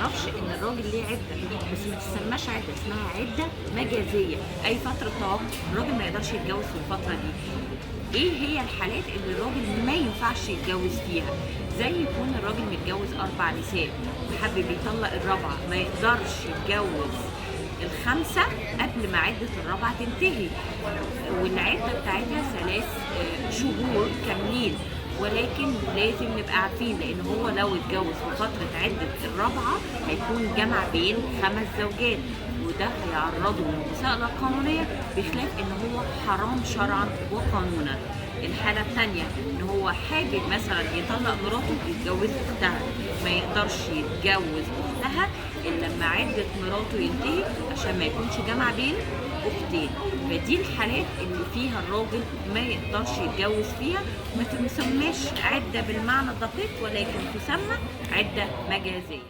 يعرفش ان الراجل ليه عده، بس ما تسماش عده، اسمها عده مجازيه، اي فتره توقف. الراجل ما يقدرش يتجوز في الفتره دي. ايه هي الحالات اللي الراجل ما ينفعش يتجوز فيها؟ زي يكون الراجل متجوز 4 نساء وحابب يطلق الرابعه، ما يقدرش يتجوز الخامسة قبل ما عدة الرابعة تنتهي، والعدة بتاعتها 3 شهور كاملين. ولكن لازم نبقى عارفين، لان هو لو اتجوز في فترة عدة الرابعة هيكون جمع بين 5 زوجات، وده هيعرضه للمساءلة القانونية، بخلاف ان هو حرام شرعا وقانونا. الحالة الثانية ان هو حابب مثلا يطلق مراته يتجوز اختها، ما يقدرش يتجوز اختها الا لما عدة مراته ينتهي عشان ما يكونش جمع بين اختين. فدي الحالات اللي فيها الراجل ما يقدرش يتجوز فيها، ما تسماش عدة بالمعنى الدقيق، ولكن تسمى عدة مجازية.